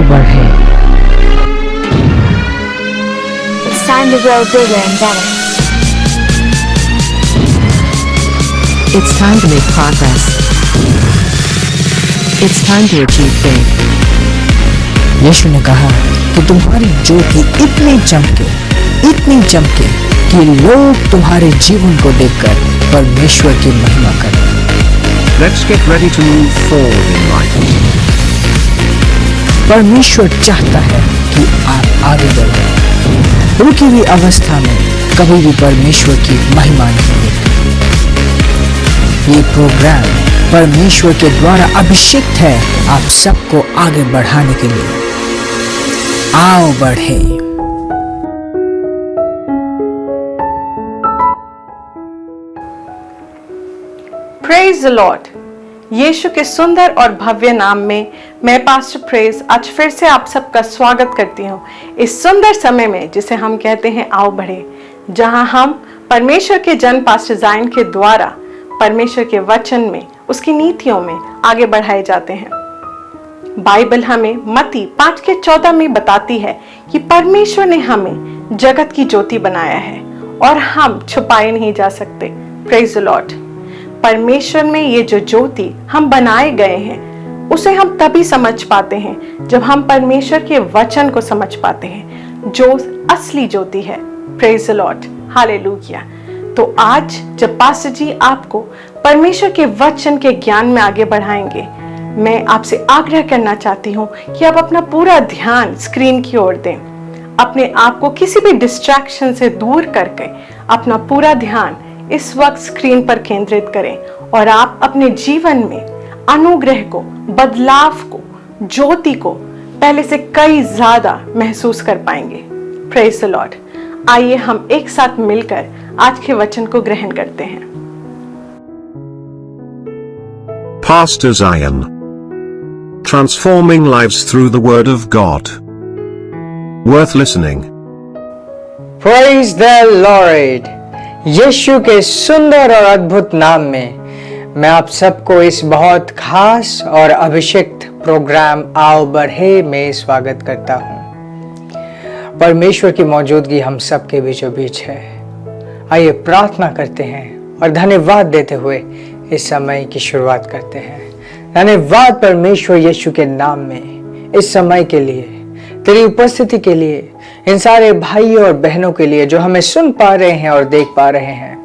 बढ़े। It's time to grow bigger and better. It's time to make progress. It's time to achieve big. यीशु ने कहा कि तुम्हारी ज्योति इतनी चमके कि लोग तुम्हारे जीवन को देखकर परमेश्वर की महिमा करें। Let's get ready to move forward in life. परमेश्वर चाहता है कि आप आगे बढ़ें। रुकी हुई अवस्था में कभी भी परमेश्वर की महिमा नहीं होती। ये प्रोग्राम परमेश्वर के द्वारा अभिषिक्त है आप सबको आगे बढ़ाने के लिए। आओ बढ़े। Praise the Lord. यीशु के सुंदर और भव्य नाम में मैं पास्टर प्रेज आज फिर से आप सबका स्वागत करती हूँ इस सुंदर समय में जिसे हम कहते हैं आओ बढ़े, जहाँ हम परमेश्वर के जन पास्टर जायन के द्वारा परमेश्वर के वचन में, उसकी नीतियों में आगे बढ़ाए जाते हैं। बाइबल हमें मत्ती 5:14 में बताती है कि परमेश्वर ने हमें जगत की ज्योति बनाया है और हम छुपाए नहीं जा सकते। Praise the Lord. परमेश्वर में ये जो ज्योति हम बनाए गए हैं उसे हम तभी समझ पाते हैं जब हम परमेश्वर के वचन को समझ पाते हैं जो असली ज्योति है। Praise the Lord, hallelujah. तो आज जब पास्टर जी आपको परमेश्वर के वचन के ज्ञान में आगे बढ़ाएंगे, मैं आपसे आग्रह करना चाहती हूँ कि आप अपना पूरा ध्यान स्क्रीन की ओर दें। अपने आप को किसी भी डिस्ट्रैक्शन से दूर करके अपना पूरा ध्यान इस वक्त स्क्रीन पर केंद्रित करें और आप अपने जीवन में अनुग्रह को, बदलाव को, ज्योति को पहले से कई ज्यादा महसूस कर पाएंगे। Praise the Lord. आइए हम एक साथ मिलकर आज के वचन को ग्रहण करते हैं। Pastor Zion. Transforming lives through the Word of God. Worth listening. Praise the Lord. यीशु के सुंदर और अद्भुत नाम में मैं आप सबको इस बहुत खास और अभिषेक प्रोग्राम आओ बढ़े में स्वागत करता हूँ। परमेश्वर की मौजूदगी हम सबके बीचों बीच है। आइए प्रार्थना करते हैं और धन्यवाद देते हुए इस समय की शुरुआत करते हैं। धन्यवाद परमेश्वर यीशु के नाम में इस समय के लिए, तेरी उपस्थिति के लिए, इन सारे भाइयों और बहनों के लिए जो हमें सुन पा रहे हैं और देख पा रहे हैं।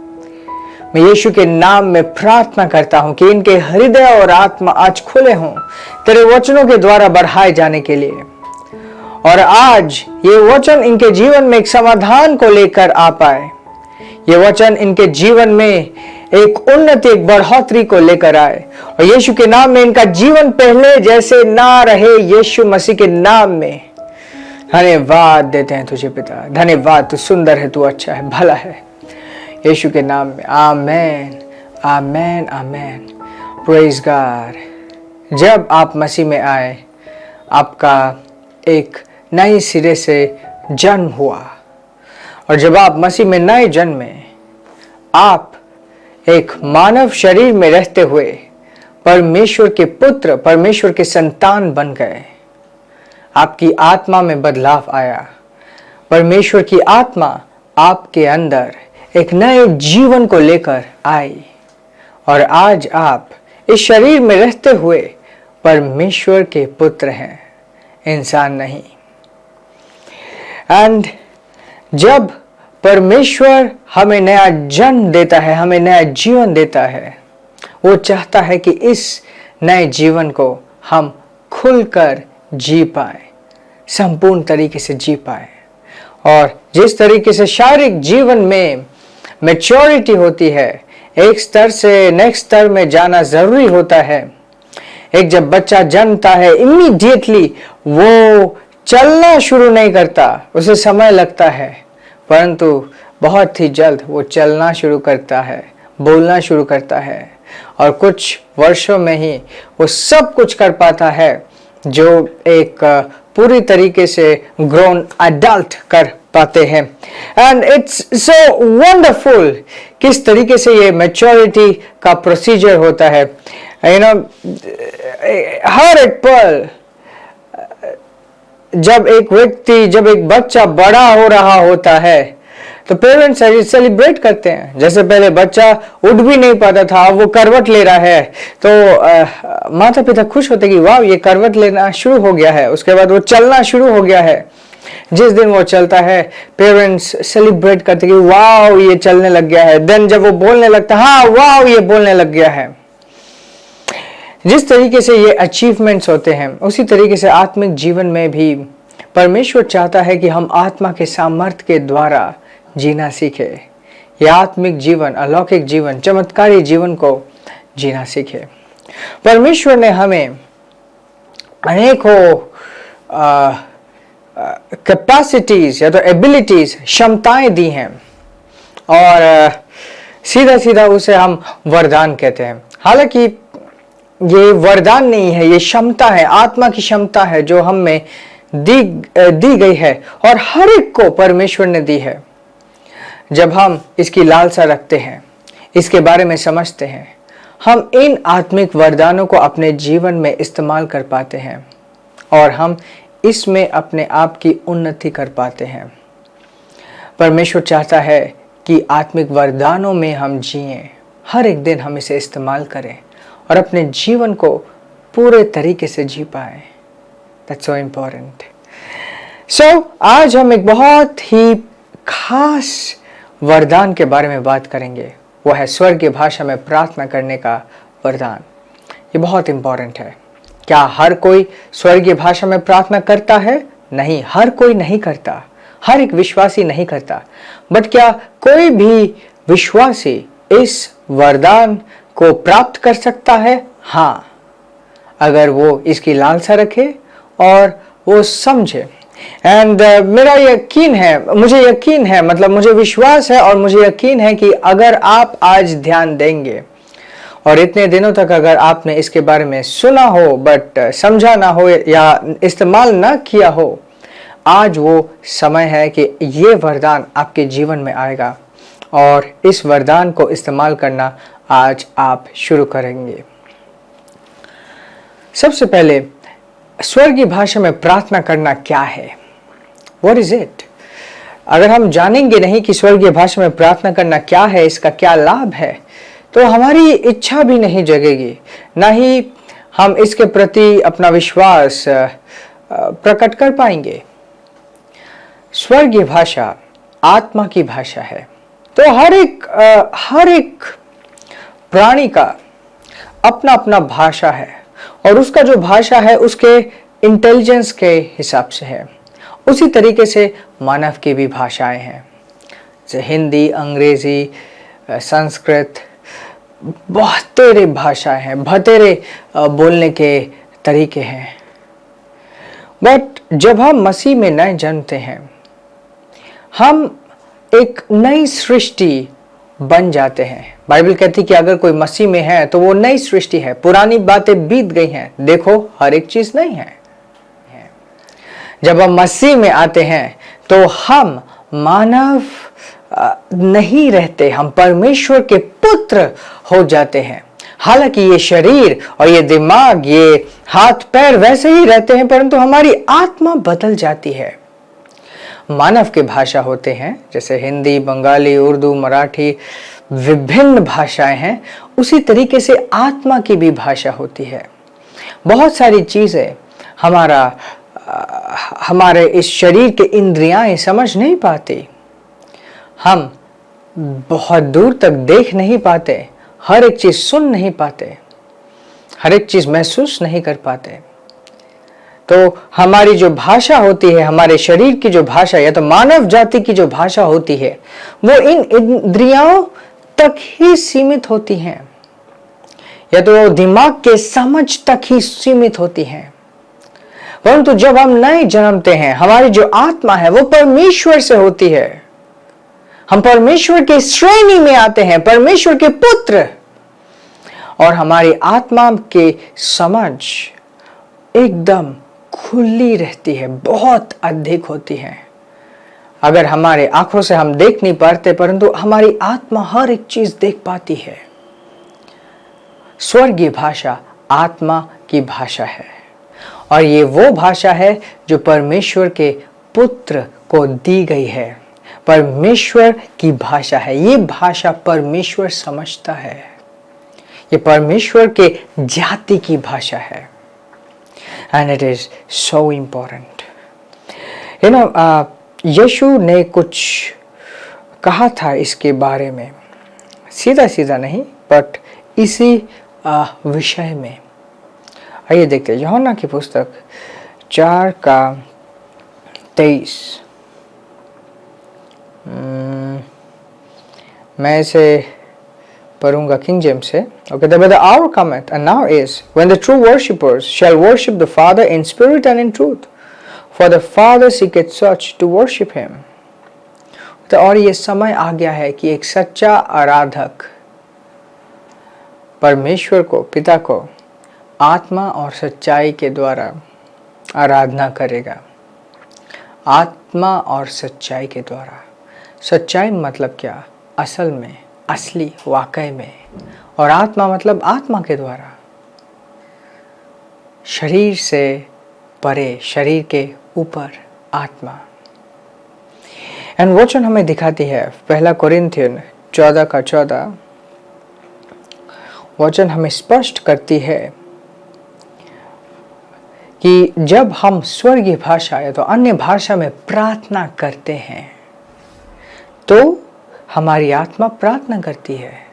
मैं यीशु के नाम में प्रार्थना करता हूं कि इनके हृदय और आत्मा आज खुले हों तेरे वचनों के द्वारा बढ़ाए जाने के लिए, और आज ये वचन इनके जीवन में एक समाधान को लेकर आ पाए। ये वचन इनके जीवन में एक उन्नति, एक बढ़ोतरी को लेकर आए, और यीशु के नाम में इनका जीवन पहले जैसे ना रहे। यीशु मसीह के नाम में धन्यवाद देते हैं तुझे पिता। धन्यवाद, तू सुंदर है, तू अच्छा है, भला है। यीशु के नाम में आमेन, आमेन, आमेन। Praise God. जब आप मसीह में आए, आपका एक नए सिरे से जन्म हुआ, और जब आप मसीह में नए जन्मे, आप एक मानव शरीर में रहते हुए परमेश्वर के पुत्र, परमेश्वर के संतान बन गए। आपकी आत्मा में बदलाव आया। परमेश्वर की आत्मा आपके अंदर एक नए जीवन को लेकर आई, और आज आप इस शरीर में रहते हुए परमेश्वर के पुत्र हैं, इंसान नहीं। एंड जब परमेश्वर हमें नया जन्म देता है, हमें नया जीवन देता है, वो चाहता है कि इस नए जीवन को हम खुलकर जी पाए, संपूर्ण तरीके से जी पाए। और जिस तरीके से शारीरिक जीवन में मैच्योरिटी होती है, एक स्तर से नेक्स्ट स्तर में जाना जरूरी होता है। एक जब बच्चा जन्मता है, इमीडिएटली वो चलना शुरू नहीं करता, उसे समय लगता है, परंतु बहुत ही जल्द वो चलना शुरू करता है, बोलना शुरू करता है, और कुछ वर्षों में ही वो सब कुछ कर पाता है जो एक पूरी तरीके से ग्रोन अडल्ट कर पाते हैं। एंड इट्स सो वंडरफुल किस तरीके से ये मैच्योरिटी का प्रोसीजर होता है। हर एक पल जब एक बच्चा बड़ा हो रहा होता है तो पेरेंट्स सेलिब्रेट करते हैं। जैसे पहले बच्चा उठ भी नहीं पाता था, वो करवट ले रहा है, तो माता पिता खुश होते कि वाह ये करवट लेना शुरू हो गया है। उसके बाद वो चलना शुरू हो गया है। जिस दिन वो चलता है पेरेंट्स सेलिब्रेट करते कि वाह ये चलने लग गया है। देन जब वो बोलने लगता है, हाँ वाह ये बोलने लग गया है। जिस तरीके से ये अचीवमेंट्स होते हैं उसी तरीके से आत्मिक जीवन में भी परमेश्वर चाहता है कि हम आत्मा के सामर्थ्य के द्वारा जीना सीखे। यह आत्मिक जीवन, अलौकिक जीवन, चमत्कारी जीवन को जीना सीखे। परमेश्वर ने हमें अनेकों कैपेसिटीज या तो एबिलिटीज, क्षमताएं दी हैं और सीधा सीधा उसे हम वरदान कहते हैं। हालांकि ये वरदान नहीं है, ये क्षमता है, आत्मा की क्षमता है जो हम में दी गई है और हर एक को परमेश्वर ने दी है। जब हम इसकी लालसा रखते हैं, इसके बारे में समझते हैं, हम इन आत्मिक वरदानों को अपने जीवन में इस्तेमाल कर पाते हैं और हम इसमें अपने आप की उन्नति कर पाते हैं। परमेश्वर चाहता है कि आत्मिक वरदानों में हम जिएं, हर एक दिन हम इसे इस्तेमाल करें और अपने जीवन को पूरे तरीके से जी पाएं। That's so important. So, आज हम एक बहुत ही खास वरदान के बारे में बात करेंगे। वो है स्वर्गीय भाषा में प्रार्थना करने का वरदान। ये बहुत इंपॉर्टेंट है। क्या हर कोई स्वर्गीय भाषा में प्रार्थना करता है? नहीं, हर कोई नहीं करता, हर एक विश्वासी नहीं करता। बट क्या कोई भी विश्वासी इस वरदान को प्राप्त कर सकता है? हाँ, अगर वो इसकी लालसा रखे और वो समझे। एंड मेरा यकीन है, मुझे विश्वास है और मुझे यकीन है कि अगर आप आज ध्यान देंगे और इतने दिनों तक अगर आपने इसके बारे में सुना हो बट समझा ना हो या इस्तेमाल ना किया हो, आज वो समय है कि ये वरदान आपके जीवन में आएगा और इस वरदान को इस्तेमाल करना आज आप शुरू करेंगे। सबसे पहले स्वर्गीय भाषा में प्रार्थना करना क्या है? What is it? अगर हम जानेंगे नहीं कि स्वर्गीय भाषा में प्रार्थना करना क्या है, इसका क्या लाभ है, तो हमारी इच्छा भी नहीं जगेगी, ना ही हम इसके प्रति अपना विश्वास प्रकट कर पाएंगे। स्वर्गीय भाषा आत्मा की भाषा है। तो हर एक प्राणी का अपना अपना भाषा है और उसका जो भाषा है उसके इंटेलिजेंस के हिसाब से है। उसी तरीके से मानव की भी भाषाएं हैं, जैसे हिंदी, अंग्रेजी, संस्कृत, बहुतेरे भाषाएं हैं, बहुतेरे बोलने के तरीके हैं। बट जब हम मसीह में नए जन्मते हैं, हम एक नई सृष्टि बन जाते हैं। बाइबल कहती है कि अगर कोई मसीह में है तो वो नई सृष्टि है, पुरानी बातें बीत गई हैं, देखो हर एक चीज नई है। जब हम मसीह में आते हैं तो हम मानव नहीं रहते, हम परमेश्वर के पुत्र हो जाते हैं। हालांकि ये शरीर और ये दिमाग, ये हाथ पैर वैसे ही रहते हैं, परंतु हमारी आत्मा बदल जाती है। मानव के भाषा होते हैं, जैसे हिंदी, बंगाली, उर्दू, मराठी, विभिन्न भाषाएं हैं। उसी तरीके से आत्मा की भी भाषा होती है। बहुत सारी चीजें हमारे इस शरीर के इंद्रियां समझ नहीं पाती, हम बहुत दूर तक देख नहीं पाते, हर एक चीज सुन नहीं पाते, हर एक चीज महसूस नहीं कर पाते। तो हमारी जो भाषा होती है, हमारे शरीर की जो भाषा या तो मानव जाति की जो भाषा होती है, वो इन इंद्रियों तक ही सीमित होती हैं या तो दिमाग के समझ तक ही सीमित होती हैं। परंतु जब हम नए जन्मते हैं, हमारी जो आत्मा है वो परमेश्वर से होती है। हम परमेश्वर के श्रेणी में आते हैं, परमेश्वर के पुत्र, और हमारी आत्मा के समझ एकदम खुली रहती है, बहुत अधिक होती है। अगर हमारे आंखों से हम देख नहीं पाते, परंतु हमारी आत्मा हर एक चीज देख पाती है। स्वर्गीय भाषा आत्मा की भाषा है और ये वो भाषा है जो परमेश्वर के पुत्र को दी गई है। परमेश्वर की भाषा है, ये भाषा परमेश्वर समझता है, ये परमेश्वर के जाति की भाषा है। And it is so important. You know, Yeshu ने कुछ कहा था इसके बारे में, सीधा सीधा नहीं, बट इसी विषय में। आइए देखते हैं यूहन्ना की पुस्तक 4:23। मैं इसे पढ़ूंगा किंग जेम्स से। Okay, but the hour cometh, and now is, when the true worshippers shall worship the Father in spirit and in truth, for the Father seeketh such to worship him. तो और ये समय आ गया है कि एक सच्चा आराधक परमेश्वर को, पिता को आत्मा और सच्चाई के द्वारा आराधना करेगा। आत्मा और सच्चाई के द्वारा। सच्चाई मतलब क्या? असल में, असली, वाकई में। और आत्मा मतलब आत्मा के द्वारा, शरीर से परे, शरीर के ऊपर आत्मा। एंड वचन हमें दिखाती है 1 कोरिन्थियन 14:14 वचन हमें स्पष्ट करती है कि जब हम स्वर्गीय भाषा या तो अन्य भाषा में प्रार्थना करते हैं तो हमारी आत्मा प्रार्थना करती है।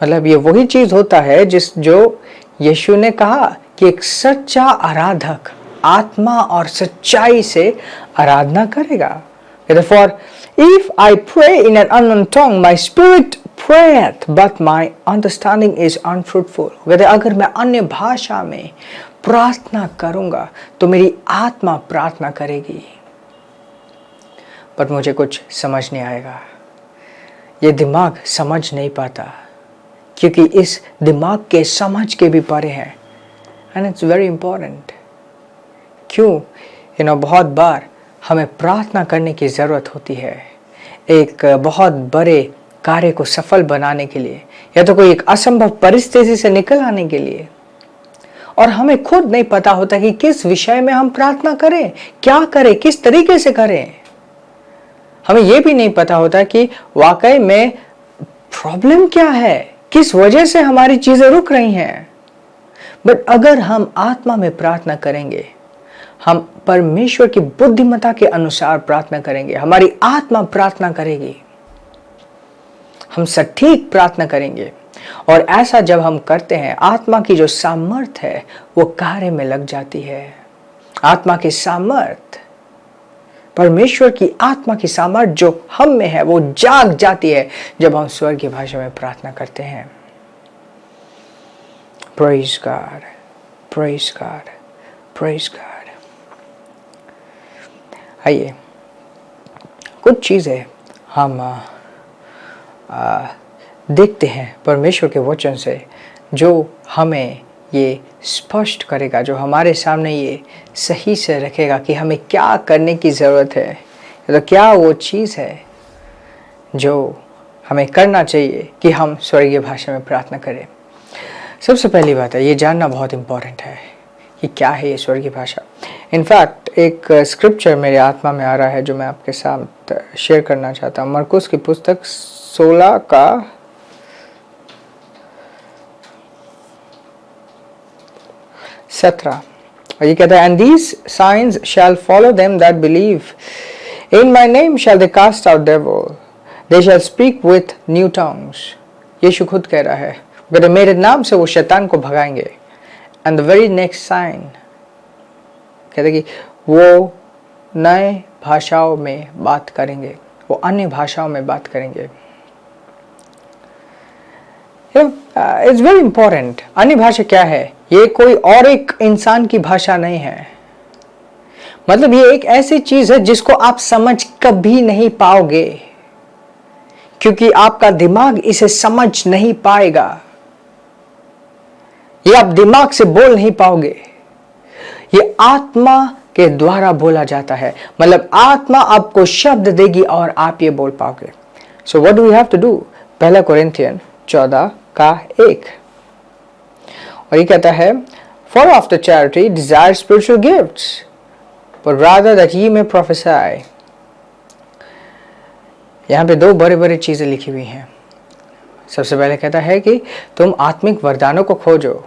मतलब ये वही चीज होता है जो यीशु ने कहा कि एक सच्चा आराधक आत्मा और सच्चाई से आराधना करेगा। Therefore, if I pray in an unknown tongue, my spirit prayeth, but my understanding is unfruitful. अगर मैं अन्य भाषा में प्रार्थना करूंगा तो मेरी आत्मा प्रार्थना करेगी, पर मुझे कुछ समझ नहीं आएगा। ये दिमाग समझ नहीं पाता, क्योंकि इस दिमाग के समझ के भी परे हैं। And it's very important. क्यों? बहुत बार हमें प्रार्थना करने की ज़रूरत होती है एक बहुत बड़े कार्य को सफल बनाने के लिए, या तो कोई एक असंभव परिस्थिति से निकल आने के लिए, और हमें खुद नहीं पता होता कि किस विषय में हम प्रार्थना करें, क्या करें, किस तरीके से करें। हमें यह भी नहीं पता होता कि वाकई में प्रॉब्लम क्या है, किस वजह से हमारी चीजें रुक रही हैं। बट अगर हम आत्मा में प्रार्थना करेंगे, हम परमेश्वर की बुद्धिमत्ता के अनुसार प्रार्थना करेंगे, हमारी आत्मा प्रार्थना करेगी, हम सटीक प्रार्थना करेंगे। और ऐसा जब हम करते हैं, आत्मा की जो सामर्थ्य है वो कार्य में लग जाती है। आत्मा की सामर्थ्य, परमेश्वर की आत्मा की सामर्थ्य जो हम में है वो जाग जाती है जब हम स्वर्गीय भाषा में प्रार्थना करते हैं। Praise God, praise God, praise God. आइए कुछ चीज़ें हम देखते हैं परमेश्वर के वचन से जो हमें ये स्पष्ट करेगा, जो हमारे सामने ये सही से रखेगा कि हमें क्या करने की ज़रूरत है, तो क्या वो चीज़ है जो हमें करना चाहिए कि हम स्वर्गीय भाषा में प्रार्थना करें। सबसे पहली बात है, ये जानना बहुत इम्पोर्टेंट है कि क्या है ये स्वर्गीय भाषा। इनफैक्ट एक स्क्रिप्चर मेरे आत्मा में आ रहा है जो मैं आपके साथ शेयर करना चाहता हूँ। मरकुस की पुस्तक 16:17। और ये कहता है, and these signs shall follow them that believe, in my name shall they cast out devil, they shall speak with new tongues. Yeshu खुद कह रहा है, कहते मेरे नाम से वो शैतान को भगाएंगे। And the very next sign कहते कि वो नए भाषाओं में बात करेंगे, वो अन्य भाषाओं में बात करेंगे। It's very important. अन्य भाषा क्या है? ये कोई और एक इंसान की भाषा नहीं है। मतलब ये एक ऐसी चीज है जिसको आप समझ कभी नहीं पाओगे, क्योंकि आपका दिमाग इसे समझ नहीं पाएगा। ये आप दिमाग से बोल नहीं पाओगे, ये आत्मा के द्वारा बोला जाता है। मतलब आत्मा आपको शब्द देगी और आप ये बोल पाओगे। So what do we have to do? 1 Corinthian 14:1 और ये कहता है, follow after charity, desire spiritual gifts, but rather that ye may prophesy. यहाँ पे दो बड़े बड़े चीजें लिखी हुई हैं। सबसे पहले कहता है कि तुम आत्मिक वरदानों को खोजो,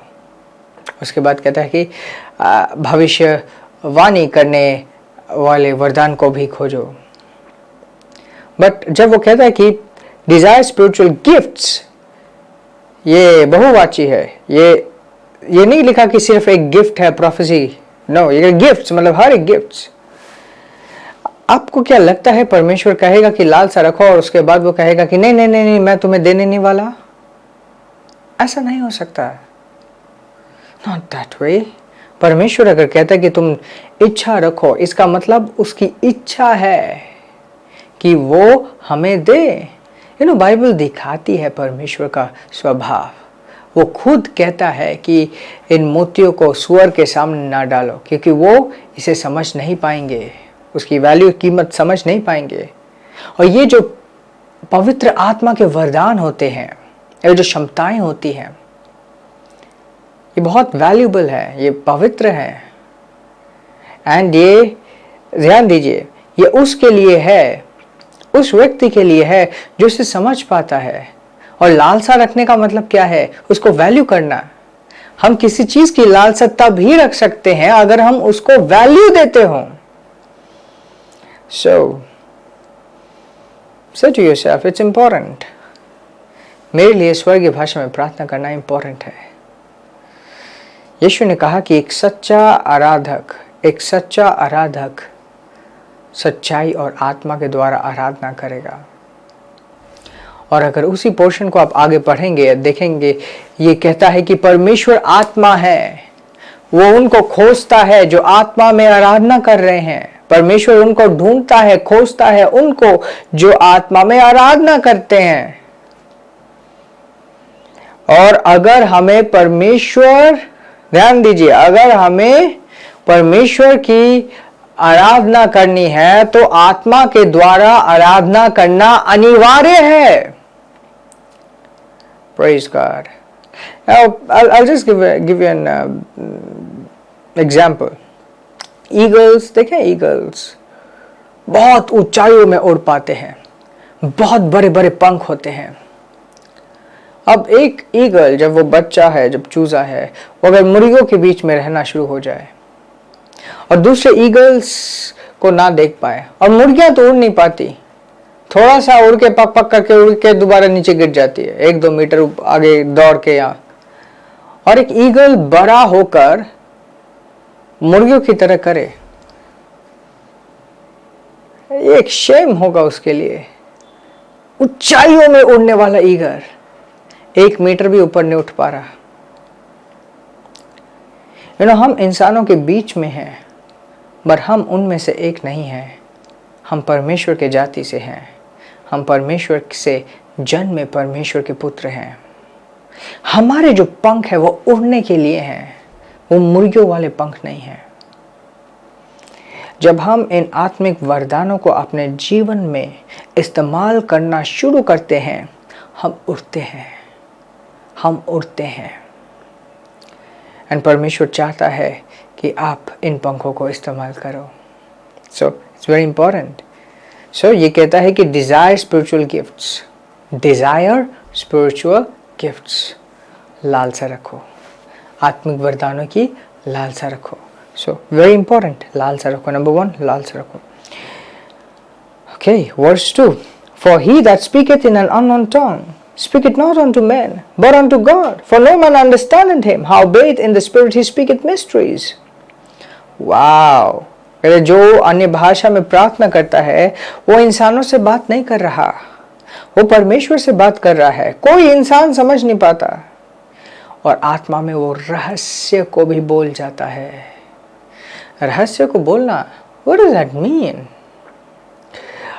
उसके बाद कहता है कि भविष्यवाणी करने वाले वरदान को भी खोजो। बट जब वो कहता है कि डिजायर स्पिरिचुअल गिफ्ट्स, ये बहुवाची है। ये नहीं लिखा कि सिर्फ एक गिफ्ट है प्रोफेसी, नो, ये गिफ्ट्स मतलब हर एक गिफ्ट्स। आपको क्या लगता है परमेश्वर कहेगा कि लालसा रखो और उसके बाद वो कहेगा कि नहीं नहीं नहीं नहीं मैं तुम्हें देने नहीं वाला? ऐसा नहीं हो सकता, नॉट दैट वे। परमेश्वर अगर कहता है कि तुम इच्छा रखो, इसका मतलब उसकी इच्छा है कि वो हमें दे। बाइबल दिखाती है परमेश्वर का स्वभाव। वो खुद कहता है कि इन मोतियों को सुअर के सामने ना डालो, क्योंकि वो इसे समझ नहीं पाएंगे, उसकी वैल्यू कीमत समझ नहीं पाएंगे। और ये जो पवित्र आत्मा के वरदान होते हैं, ये जो क्षमताएं होती हैं, ये बहुत वैल्यूबल है, ये पवित्र है। एंड ये ध्यान दीजिए, ये उसके लिए है, उस व्यक्ति के लिए है जो इसे समझ पाता है। और लालसा रखने का मतलब क्या है? उसको वैल्यू करना। हम किसी चीज की लालसा तब ही रख सकते हैं अगर हम उसको वैल्यू देते हों। So, say to yourself, it's important. मेरे लिए स्वर्गीय भाषा में प्रार्थना करना इंपॉर्टेंट है। यीशु ने कहा कि एक सच्चा आराधक सच्चाई और आत्मा के द्वारा आराधना करेगा। और अगर उसी पोर्शन को आप आगे पढ़ेंगे, देखेंगे, ये कहता है कि परमेश्वर आत्मा है, वो उनको खोजता है जो आत्मा में आराधना कर रहे हैं। परमेश्वर उनको ढूंढता है, खोजता है उनको जो आत्मा में आराधना करते हैं। और अगर हमें परमेश्वर, ध्यान दीजिए, अगर हमें परमेश्वर की आराधना करनी है तो आत्मा के द्वारा आराधना करना अनिवार्य है। Praise God. I'll just give you an example. Eagles देखें, ईगल्स बहुत ऊंचाइयों में उड़ पाते हैं, बहुत बड़े बड़े पंख होते हैं। अब एक ईगल जब वो बच्चा है, जब चूजा है, वो अगर मुर्गियों के बीच में रहना शुरू हो जाए और दूसरे ईगल्स को ना देख पाए, और मुर्गियां तो उड़ नहीं पाती, थोड़ा सा उड़ के पक पक करके उड़ के दोबारा नीचे गिर जाती है 1-2 मीटर आगे दौड़ के यहाँ, और एक ईगल बड़ा होकर मुर्गियों की तरह करे, एक शेम होगा उसके लिए। ऊंचाइयों में उड़ने वाला ईगल 1 मीटर भी ऊपर नहीं उठ पा रहा। हम इंसानों के बीच में हैं, पर हम उनमें से एक नहीं हैं। हम परमेश्वर के जाति से हैं, हम परमेश्वर से जन्म में परमेश्वर के पुत्र हैं। हमारे जो पंख है वो उड़ने के लिए हैं, वो मुर्गियों वाले पंख नहीं हैं। जब हम इन आत्मिक वरदानों को अपने जीवन में इस्तेमाल करना शुरू करते हैं, हम उड़ते हैं। एंड परमेश्वर चाहता है कि आप इन पंखों को इस्तेमाल करो। So it's very important. So ये कहता है कि डिजायर स्पिरिचुअल गिफ्ट्स, लालसा रखो, आत्मिक वरदानों की लालसा रखो। सो वेरी इंपॉर्टेंट, लालसा रखो। नंबर 1, लालसा रखो। Okay, verse 2, for he that speaketh in an unknown tongue speaketh not unto men, but unto God, for no man understandeth him, howbeit in the spirit he speaketh mysteries. Wow! जो अन्य भाषा में प्रार्थना करता है वो इंसानों से बात नहीं कर रहा, वो परमेश्वर से बात कर रहा है। कोई इंसान समझ नहीं पाता, और आत्मा में वो रहस्य को भी बोल जाता है। रहस्य को बोलना, what does that mean?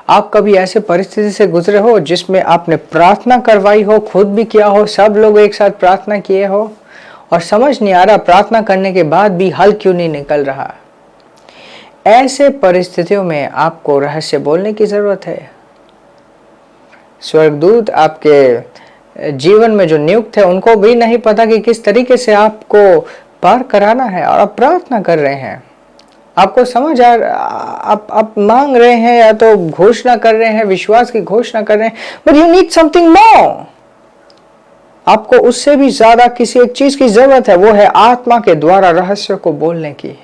आप कभी ऐसे परिस्थिति से गुजरे हो जिसमें आपने प्रार्थना करवाई हो, खुद भी किया हो, सब लोग एक साथ प्रार्थना किए हो, और समझ नहीं आ रहा प्रार्थना करने के बाद भी हल क्यों नहीं निकल रहा? ऐसे परिस्थितियों में आपको रहस्य बोलने की जरूरत है। स्वर्गदूत आपके जीवन में जो नियुक्त है उनको भी नहीं पता कि किस तरीके से आपको पार कराना है और आप प्रार्थना कर रहे हैं, आपको समझ आ, आप मांग रहे हैं या तो घोषणा कर रहे हैं, विश्वास की घोषणा कर रहे हैं, but you need something more. आपको उससे भी ज्यादा किसी एक चीज की जरूरत है, वो है आत्मा के द्वारा रहस्य को बोलने की।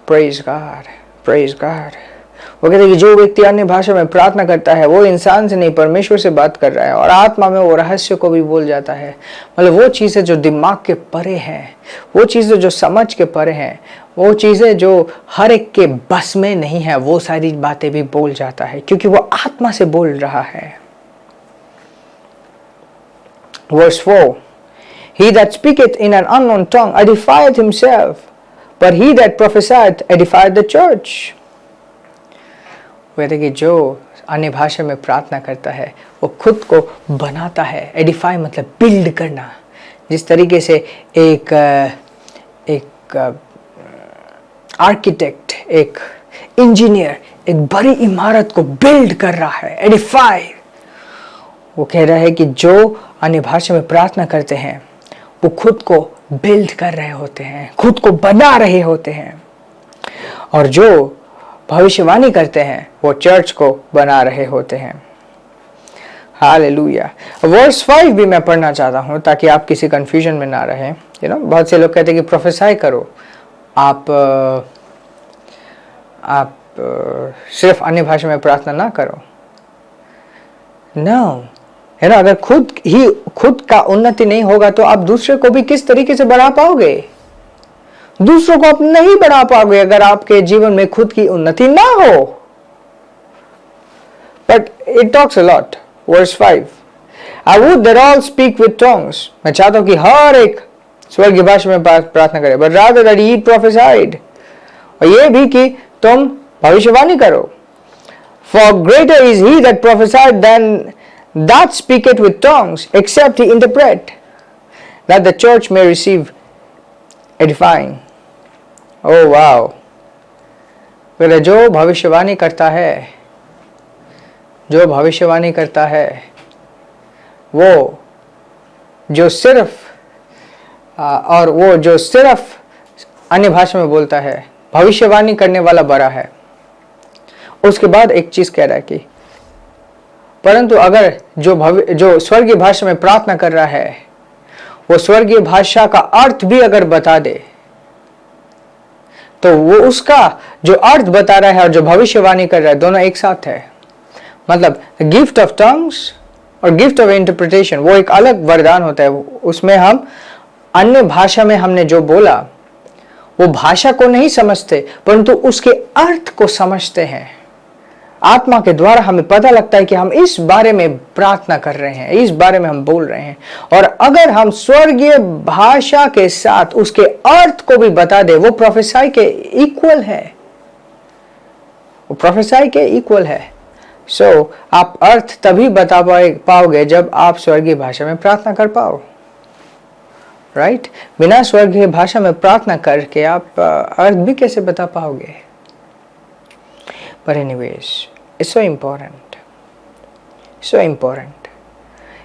Praise God, praise God. वो कहते हैं कि जो व्यक्ति अन्य भाषा में प्रार्थना करता है वो इंसान से नहीं परमेश्वर से बात कर रहा है और आत्मा में वो रहस्य को भी बोल जाता है। मतलब वो चीजें जो दिमाग के परे हैं, वो चीजें जो समझ के परे हैं, वो चीजें जो हर एक के बस में नहीं है, वो सारी बातें भी बोल जाता है क्योंकि वो आत्मा से बोल रहा है। Verse 4, He that speaketh in an unknown tongue edifieth himself, but he that prophesieth edifieth the church. कहते कि जो अन्य भाषा में प्रार्थना करता है वो खुद को बनाता है। एडिफाई मतलब बिल्ड करना। जिस तरीके से एक आर्किटेक्ट, एक इंजीनियर एक बड़ी इमारत को बिल्ड कर रहा है, एडिफाई। वो कह रहा है कि जो अन्य भाषा में प्रार्थना करते हैं वो खुद को बिल्ड कर रहे होते हैं, खुद को बना रहे होते हैं, और जो भविष्यवाणी करते हैं वो चर्च को बना रहे होते हैं। हालेलुया। वर्स 5 भी मैं पढ़ना चाहता हूँ ताकि आप किसी कंफ्यूजन में ना रहें। बहुत से लोग कहते हैं कि प्रोफेसाई करो, आप सिर्फ अन्य भाषा में प्रार्थना ना करो। नो, अगर खुद का उन्नति नहीं होगा तो आप दूसरे को भी किस तरीके से बढ़ा पाओगे? दूसरों को आप नहीं बढ़ा पाओगे अगर आपके जीवन में खुद की उन्नति ना हो। But it talks a lot. Verse 5, I would that all speak with tongues. मैं चाहता हूं कि हर एक स्वर्गीय भाषा में प्रार्थना करे, but rather that ye prophesied, और ये भी कि तुम भविष्यवाणी करो। For greater is he that prophesied than that speaketh with tongues, except he interpret, that the church may receive edifying. Oh wow! फिर जो भविष्यवाणी करता है, जो भविष्यवाणी करता है, वो जो सिर्फ अन्य भाषा में बोलता है, भविष्यवाणी करने वाला बड़ा है। उसके बाद एक चीज कह रहा है कि परंतु अगर जो स्वर्गीय भाषा में प्रार्थना कर रहा है वो स्वर्गीय भाषा का अर्थ भी अगर बता दे, तो वो उसका जो अर्थ बता रहा है और जो भविष्यवाणी कर रहा है दोनों एक साथ है। मतलब गिफ्ट ऑफ टंग्स और गिफ्ट ऑफ इंटरप्रिटेशन वो एक अलग वरदान होता है। उसमें हम अन्य भाषा में हमने जो बोला वो भाषा को नहीं समझते परंतु उसके अर्थ को समझते हैं। आत्मा के द्वारा हमें पता लगता है कि हम इस बारे में प्रार्थना कर रहे हैं, इस बारे में हम बोल रहे हैं। और अगर हम स्वर्गीय भाषा के साथ उसके अर्थ को भी बता दे, वो प्रोफेसाई के इक्वल है, वो प्रोफेसाई के इक्वल है। सो आप अर्थ तभी बता पाओगे जब आप स्वर्गीय भाषा में प्रार्थना कर पाओ, राइट? बिना स्वर्गीय भाषा में प्रार्थना करके आप अर्थ भी कैसे बता पाओगे? But anyways, it's so important, so important.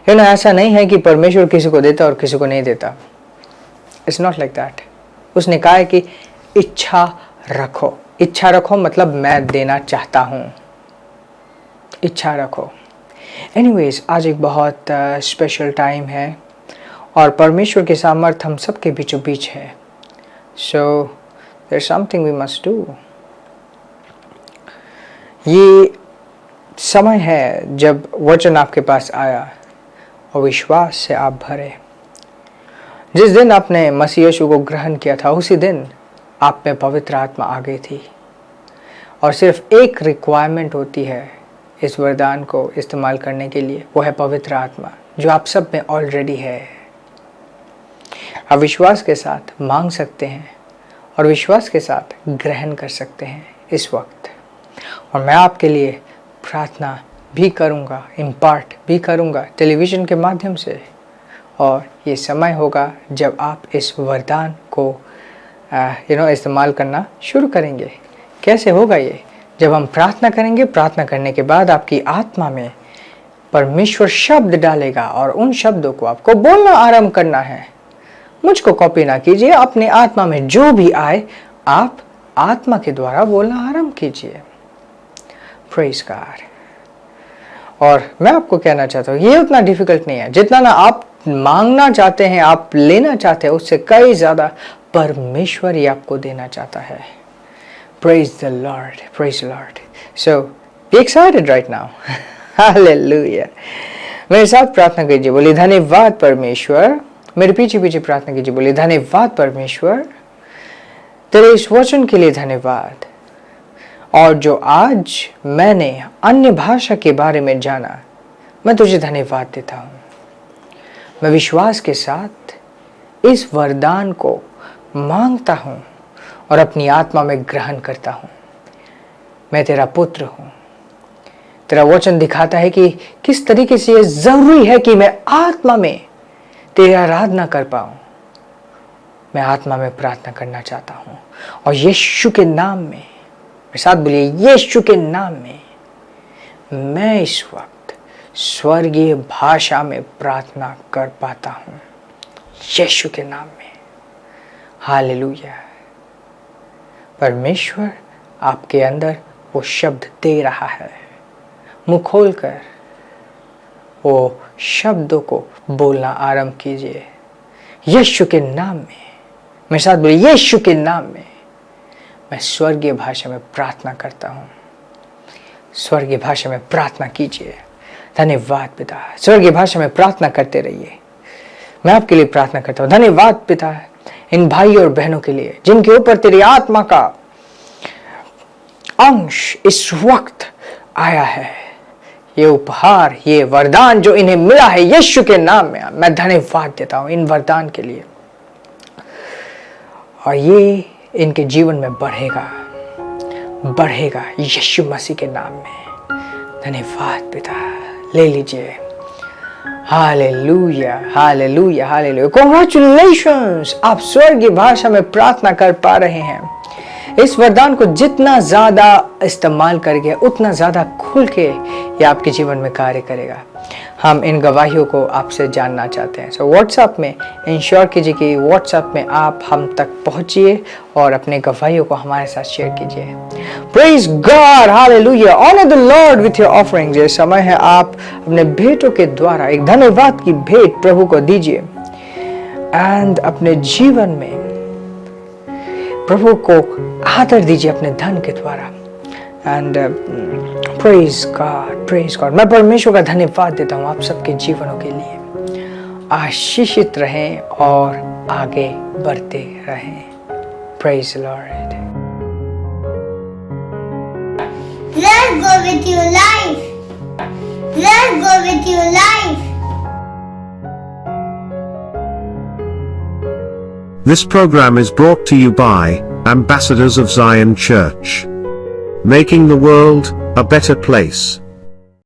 ऐसा नहीं है कि परमेश्वर किसी को देता और किसी को नहीं देता। It's not like that. उसने कहा है कि इच्छा रखो। इच्छा रखो मतलब मैं देना चाहता हूँ, इच्छा रखो। Anyways, आज एक बहुत स्पेशल टाइम है और परमेश्वर के सामर्थ्य हम सबके बीचों बीच है। So there's something we must do. ये समय है जब वचन आपके पास आया और विश्वास से आप भरे। जिस दिन आपने मसीह यीशु को ग्रहण किया था उसी दिन आप में पवित्र आत्मा आ गई थी, और सिर्फ एक रिक्वायरमेंट होती है इस वरदान को इस्तेमाल करने के लिए, वो है पवित्र आत्मा जो आप सब में ऑलरेडी है। आप विश्वास के साथ मांग सकते हैं और विश्वास के साथ ग्रहण कर सकते हैं इस वक्त। और मैं आपके लिए प्रार्थना भी करूँगा, इम्पार्ट भी करूँगा टेलीविज़न के माध्यम से। और ये समय होगा जब आप इस वरदान को इस्तेमाल करना शुरू करेंगे। कैसे होगा ये? जब हम प्रार्थना करेंगे, प्रार्थना करने के बाद आपकी आत्मा में परमेश्वर शब्द डालेगा और उन शब्दों को आपको बोलना आरंभ करना है। मुझको कॉपी ना कीजिए, अपने आत्मा में जो भी आए आप आत्मा के द्वारा बोलना आरंभ कीजिए। Praise God. और मैं आपको कहना चाहता हूँ ये उतना डिफिकल्ट नहीं है, जितना ना आप मांगना चाहते हैं, आप लेना चाहते हैं, उससे कई ज्यादा परमेश्वर ही आपको देना चाहता है। Praise the Lord, praise the Lord. So be excited right now. Hallelujah. मेरे साथ प्रार्थना कीजिए, बोलिए धन्यवाद परमेश्वर। मेरे पीछे पीछे प्रार्थना कीजिए, बोलिए धन्यवाद परमेश्वर, तेरे इस वचन के लिए धन्यवाद। और जो आज मैंने अन्य भाषा के बारे में जाना, मैं तुझे धन्यवाद देता हूँ। मैं विश्वास के साथ इस वरदान को मांगता हूँ और अपनी आत्मा में ग्रहण करता हूँ। मैं तेरा पुत्र हूँ। तेरा वचन दिखाता है कि किस तरीके से यह जरूरी है कि मैं आत्मा में तेरी आराधना कर पाऊँ। मैं आत्मा में प्रार्थना करना चाहता हूँ और यीशु के नाम में, मेरे साथ बोलिए यीशु के नाम में, मैं इस वक्त स्वर्गीय भाषा में प्रार्थना कर पाता हूँ, यीशु के नाम में। हालेलुया। परमेश्वर आपके अंदर वो शब्द दे रहा है। मुंह खोलकर वो शब्दों को बोलना आरंभ कीजिए, यीशु के नाम में। मेरे साथ बोलिए यीशु के नाम में मैं स्वर्गीय भाषा में प्रार्थना करता हूँ। स्वर्गीय भाषा में प्रार्थना कीजिए। धन्यवाद पिता। स्वर्गीय भाषा में प्रार्थना करते रहिए। मैं आपके लिए प्रार्थना करता हूँ। धन्यवाद पिता इन भाई और बहनों के लिए जिनके ऊपर तेरी आत्मा का अंश इस वक्त आया है। ये उपहार, ये वरदान जो इन्हें मिला है यीशु के नाम में, मैं धन्यवाद देता हूँ इन वरदान के लिए। और ये इनके जीवन में बढ़ेगा यीशु मसीह के नाम में। धन्यवाद पिता। ले लीजिए। Hallelujah, hallelujah, hallelujah. कांग्रेचुलेशंस, आप स्वर्गीय भाषा में प्रार्थना कर पा रहे हैं। इस वरदान को जितना ज्यादा इस्तेमाल करेंगे उतना ज्यादा खुल के ये आपके जीवन में कार्य करेगा। हम इन गवाहियों को आपसे जानना चाहते हैं। सो व्हाट्सएप में इंश्योर कीजिए कि व्हाट्सएप में आप हम तक पहुंचिए और अपने गवाहियों को हमारे साथ शेयर कीजिए। Praise God, hallelujah. Honour the Lord with your offerings. ये समय है आप अपने भेंटों के द्वारा एक धन्यवाद की भेंट प्रभु को दीजिए एंड अपने जीवन में प्रभु को आदर दीजिए अपने धन के द्वारा। And praise God, praise God. मैं परमेश्वर का धन्यवाद देता हूँ आप सबके जीवनों के लिए। आशीषित रहें और आगे बढ़ते रहें। Praise Lord. Let's go with your life. Let's go with your life. This program is brought to you by Ambassadors of Zion Church, making the world a better place.